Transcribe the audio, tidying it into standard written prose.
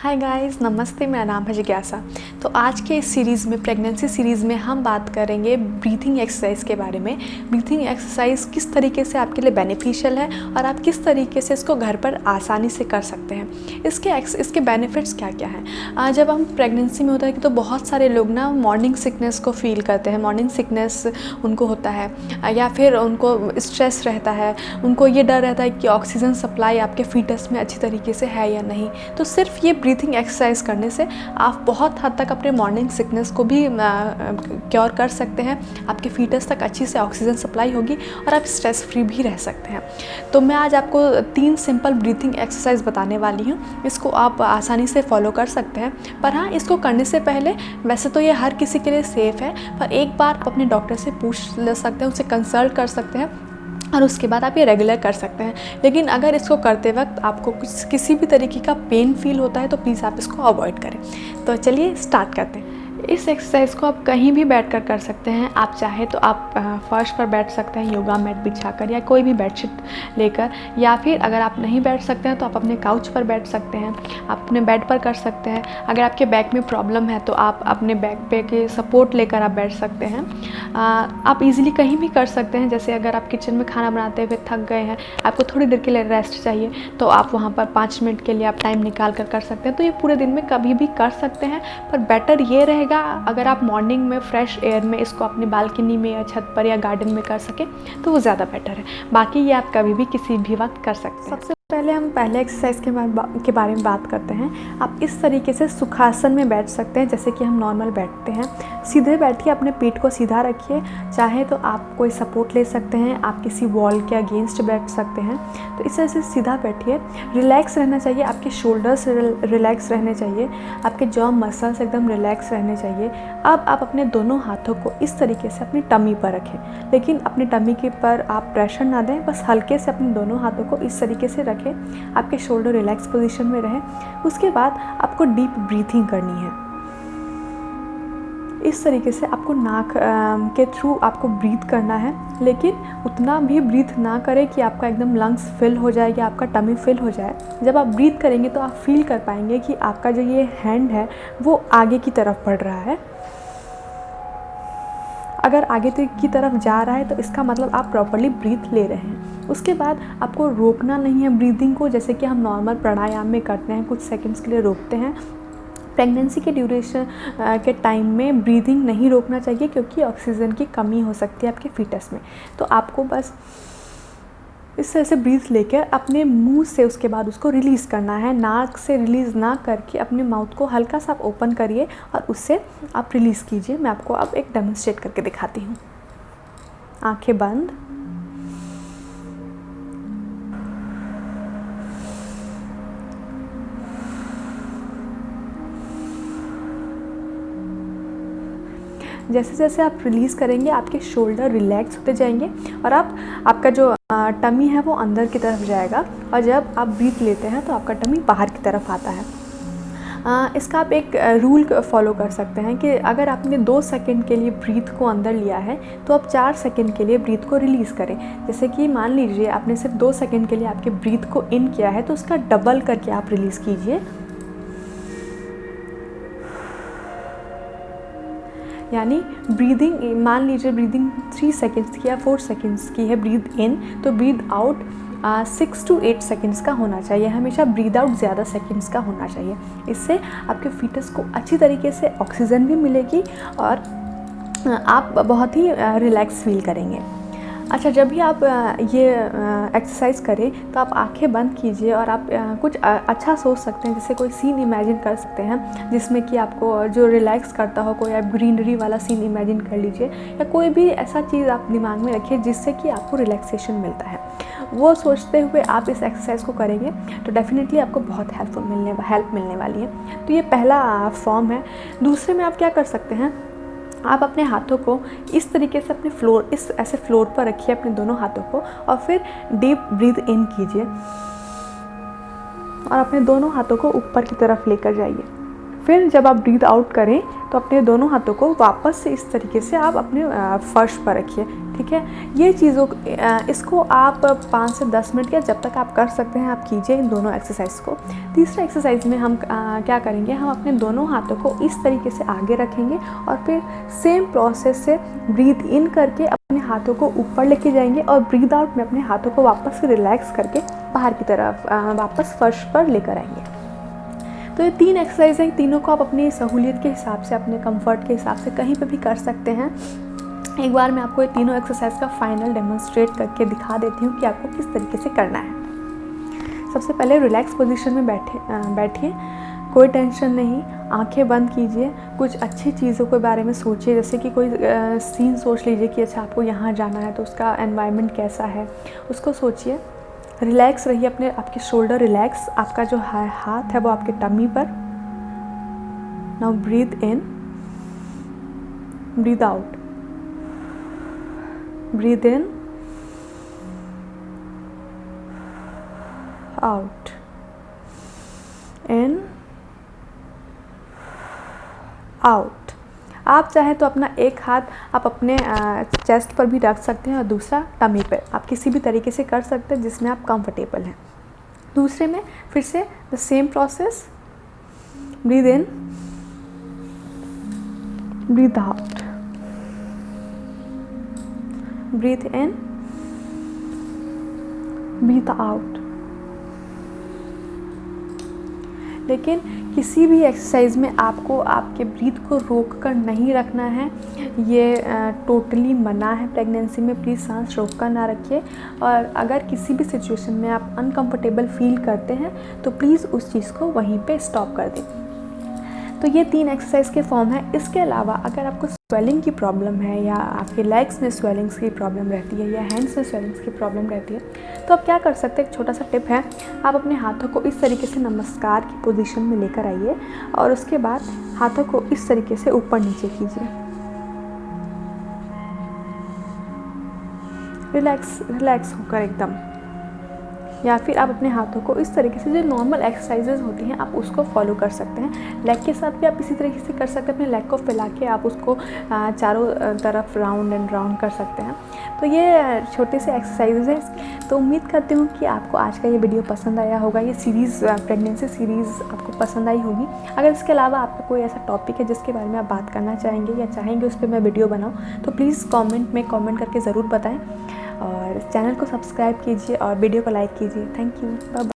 Hi guys, नमस्ते। मेरा नाम है जिज्ञासा। तो आज के इस सीरीज़ में, प्रेगनेंसी सीरीज़ में, हम बात करेंगे ब्रीथिंग एक्सरसाइज के बारे में। ब्रीथिंग एक्सरसाइज किस तरीके से आपके लिए बेनिफिशियल है और आप किस तरीके से इसको घर पर आसानी से कर सकते हैं। इसके बेनिफिट्स क्या क्या हैं। जब हम प्रेगनेंसी में होता है कि तो बहुत सारे लोग ना मॉर्निंग सिकनेस को फील करते हैं। मॉर्निंग सिकनेस उनको होता है या फिर उनको स्ट्रेस रहता है, उनको ये डर रहता है कि ऑक्सीजन सप्लाई आपके फीटस में अच्छी तरीके से है या नहीं। तो सिर्फ ये ब्रीथिंग एक्सरसाइज करने से आप बहुत हद तक अपने मॉर्निंग सिकनेस को भी क्योर कर सकते हैं। आपके फीटस तक अच्छी से ऑक्सीजन सप्लाई होगी और आप स्ट्रेस फ्री भी रह सकते हैं। तो मैं आज आपको 3 सिंपल ब्रीथिंग एक्सरसाइज बताने वाली हूँ। इसको आप आसानी से फॉलो कर सकते हैं। पर हाँ, इसको करने से पहले वैसे तो ये हर किसी के लिए सेफ़ है, पर एक बार आप अपने डॉक्टर से पूछ ले सकते हैं, उनसे कंसल्ट कर सकते हैं और उसके बाद आप ये रेगुलर कर सकते हैं। लेकिन अगर इसको करते वक्त आपको किसी भी तरीके का पेन फील होता है तो प्लीज़ आप इसको अवॉइड करें। तो चलिए स्टार्ट करते हैं। इस एक्सरसाइज को आप कहीं भी बैठकर कर सकते हैं। आप चाहे तो आप फर्श पर बैठ सकते हैं योगा मैट बिछाकर या कोई भी बेडशीट लेकर, या फिर अगर आप नहीं बैठ सकते हैं तो आप अपने काउच पर बैठ सकते हैं, आप अपने बेड पर कर सकते हैं। अगर आपके बैक में प्रॉब्लम है तो आप अपने बैक पे के सपोर्ट लेकर आप बैठ सकते हैं। आप इजीली कहीं भी कर सकते हैं। जैसे अगर आप किचन में खाना बनाते हुए थक गए हैं, आपको थोड़ी देर के लिए रेस्ट चाहिए, तो आप वहाँ पर 5 मिनट के लिए आप टाइम निकाल कर सकते हैं। तो ये पूरे दिन में कभी भी कर सकते हैं। पर बेटर ये रहेगा अगर आप मॉर्निंग में फ्रेश एयर में इसको अपनी बालकनी में या छत पर या गार्डन में कर सकें तो वो ज़्यादा बेटर है। बाकी ये आप कभी भी किसी भी वक्त कर सकते हैं। सबसे पहले हम पहले एक्सरसाइज के बारे में बात करते हैं। आप इस तरीके से सुखासन में बैठ सकते हैं, जैसे कि हम नॉर्मल बैठते हैं। सीधे बैठिए, अपने पीठ को सीधा रखिए। चाहे तो आप कोई सपोर्ट ले सकते हैं, आप किसी वॉल के अगेंस्ट बैठ सकते हैं। तो इस तरह से सीधा बैठिए। रिलैक्स रहना चाहिए, आपके शोल्डर्स रिलैक्स रहने चाहिए, आपके जॉ मसल्स एकदम रिलैक्स रहने चाहिए। अब आप अपने दोनों हाथों को इस तरीके से अपनी टमी पर रखें, लेकिन अपनी टमी के पर आप प्रेशर ना दें, बस हल्के से अपने दोनों हाथों को इस तरीके से रखें, आपके शोल्डर रिलैक्स पोजीशन में रहे। उसके बाद आपको डीप ब्रीथिंग करनी है। इस तरीके से आपको नाक के थ्रू आपको ब्रीथ करना है, लेकिन उतना भी ब्रीथ ना करें कि आपका एकदम लंग्स फिल हो जाए या आपका टमी फिल हो जाए। जब आप ब्रीथ करेंगे तो आप फील कर पाएंगे कि आपका जो ये हैंड है वो आगे की तरफ बढ़ रहा है। अगर आगे की तरफ जा रहा है तो इसका मतलब आप प्रॉपर्ली ब्रीथ ले रहे हैं। उसके बाद आपको रोकना नहीं है ब्रीदिंग को, जैसे कि हम नॉर्मल प्राणायाम में करते हैं, कुछ सेकंड्स के लिए रोकते हैं। प्रेगनेंसी के ड्यूरेशन के टाइम में ब्रीदिंग नहीं रोकना चाहिए, क्योंकि ऑक्सीजन की कमी हो सकती है आपके फीटस में। तो आपको बस इस तरह से ब्रीथ लेकर अपने मुंह से उसके बाद उसको रिलीज़ करना है। नाक से रिलीज़ ना करके अपने माउथ को हल्का सा ओपन करिए और उससे आप रिलीज़ कीजिए। मैं आपको अब एक डेमोन्स्ट्रेट करके दिखाती हूँ। आंखें बंद। जैसे जैसे आप रिलीज़ करेंगे आपके शोल्डर रिलैक्स होते जाएंगे और आपका जो टमी है वो अंदर की तरफ जाएगा, और जब आप ब्रीथ लेते हैं तो आपका टमी बाहर की तरफ आता है। इसका आप एक रूल फॉलो कर सकते हैं कि अगर आपने 2 सेकंड के लिए ब्रीथ को अंदर लिया है तो आप 4 सेकंड के लिए ब्रीथ को रिलीज़ करें। जैसे कि मान लीजिए आपने सिर्फ 2 सेकंड के लिए आपके ब्रीथ को इन किया है, तो उसका डबल करके आप रिलीज़ कीजिए। यानी ब्रीदिंग, मान लीजिए ब्रीदिंग 3 सेकेंड्स की या 4 सेकेंड्स की है ब्रीथ इन, तो ब्रीथ आउट 6 to 8 सेकेंड्स का होना चाहिए। हमेशा ब्रीथ आउट ज़्यादा सेकेंड्स का होना चाहिए। इससे आपके फीटस को अच्छी तरीके से ऑक्सीजन भी मिलेगी और आप बहुत ही रिलैक्स फील करेंगे। अच्छा, जब भी आप ये एक्सरसाइज करें तो आप आंखें बंद कीजिए और आप कुछ अच्छा सोच सकते हैं। जैसे कोई सीन इमेजिन कर सकते हैं जिसमें कि आपको जो रिलैक्स करता हो। कोई आप ग्रीनरी वाला सीन इमेजिन कर लीजिए, या कोई भी ऐसा चीज़ आप दिमाग में रखिए जिससे कि आपको रिलैक्सेशन मिलता है। वो सोचते हुए आप इस एक्सरसाइज को करेंगे तो डेफिनेटली आपको बहुत हेल्प मिलने वाली है। तो ये पहला फॉर्म है। दूसरे में आप क्या कर सकते हैं, आप अपने हाथों को इस तरीके से अपने ऐसे फ्लोर पर रखिए अपने दोनों हाथों को, और फिर डीप ब्रीथ इन कीजिए और अपने दोनों हाथों को ऊपर की तरफ लेकर जाइए। फिर जब आप ब्रीथ आउट करें तो अपने दोनों हाथों को वापस से इस तरीके से आप अपने फर्श पर रखिए, ठीक है। ये चीज़ों इसको आप 5 से 10 मिनट या जब तक आप कर सकते हैं आप कीजिए इन दोनों एक्सरसाइज को। तीसरा एक्सरसाइज में हम क्या करेंगे, हम अपने दोनों हाथों को इस तरीके से आगे रखेंगे और फिर सेम प्रोसेस से ब्रीथ इन करके अपने हाथों को ऊपर लेके जाएंगे और ब्रीथ आउट में अपने हाथों को वापस से रिलैक्स करके बाहर की तरफ वापस फर्श पर लेकर आएंगे। तो ये 3 एक्सरसाइज हैं, तीनों को आप अपनी सहूलियत के हिसाब से, अपने कंफर्ट के हिसाब से कहीं पे भी कर सकते हैं। एक बार मैं आपको ये तीनों एक्सरसाइज का फाइनल डेमोन्स्ट्रेट करके दिखा देती हूँ कि आपको किस तरीके से करना है। सबसे पहले रिलैक्स पोजीशन में बैठिए, कोई टेंशन नहीं, आंखें बंद कीजिए, कुछ अच्छी चीज़ों के बारे में सोचिए, जैसे कि कोई सीन सोच लीजिए कि अच्छा आपको यहाँ जाना है तो उसका एनवायरनमेंट कैसा है, उसको सोचिए। रिलैक्स रहिए, आपके शोल्डर रिलैक्स, आपका जो हाथ है वो आपके टमी पर। Now breathe in, breathe out, breathe in, out, in, out. आप चाहें तो अपना एक हाथ आप अपने चेस्ट पर भी रख सकते हैं और दूसरा टमी पर, आप किसी भी तरीके से कर सकते हैं जिसमें आप कंफर्टेबल हैं। दूसरे में फिर से the same process, breathe in, breathe out, breathe in, breathe out. लेकिन किसी भी एक्सरसाइज में आपको आपके ब्रीथ को रोक कर नहीं रखना है, ये टोटली मना है प्रेगनेंसी में। प्लीज़ सांस रोक कर ना रखिए, और अगर किसी भी सिचुएशन में आप अनकंफर्टेबल फील करते हैं तो प्लीज़ उस चीज़ को वहीं पे स्टॉप कर दें। तो ये 3 एक्सरसाइज के फॉर्म है। इसके अलावा अगर आपको स्वेलिंग की प्रॉब्लम है या आपके लेग्स में स्वेलिंग्स की प्रॉब्लम रहती है या हैंड्स में स्वेलिंग्स की प्रॉब्लम रहती है, तो आप क्या कर सकते हैं, एक छोटा सा टिप है, आप अपने हाथों को इस तरीके से नमस्कार की पोजीशन में लेकर आइए और उसके बाद हाथों को इस तरीके से ऊपर नीचे कीजिए। रिलैक्स होकर एकदम। या फिर आप अपने हाथों को इस तरीके से, जो नॉर्मल एक्सरसाइजेज होती हैं आप उसको फॉलो कर सकते हैं। लेग के साथ भी आप इसी तरीके से कर सकते हैं, अपने लेग को फैला के आप उसको चारों तरफ राउंड एंड राउंड कर सकते हैं। तो ये छोटे से एक्सरसाइजेज हैं। तो उम्मीद करती हूँ कि आपको आज का ये वीडियो पसंद आया होगा, ये सीरीज़ प्रेगनेंसी सीरीज़ आपको पसंद आई होगी। अगर इसके अलावा आपका कोई ऐसा टॉपिक है जिसके बारे में आप बात करना चाहेंगे या चाहेंगे उस पर मैं वीडियो बनाऊँ, तो प्लीज़ कमेंट में कमेंट करके ज़रूर बताएं और चैनल को सब्सक्राइब कीजिए और वीडियो को लाइक कीजिए। Thank you, bye bye.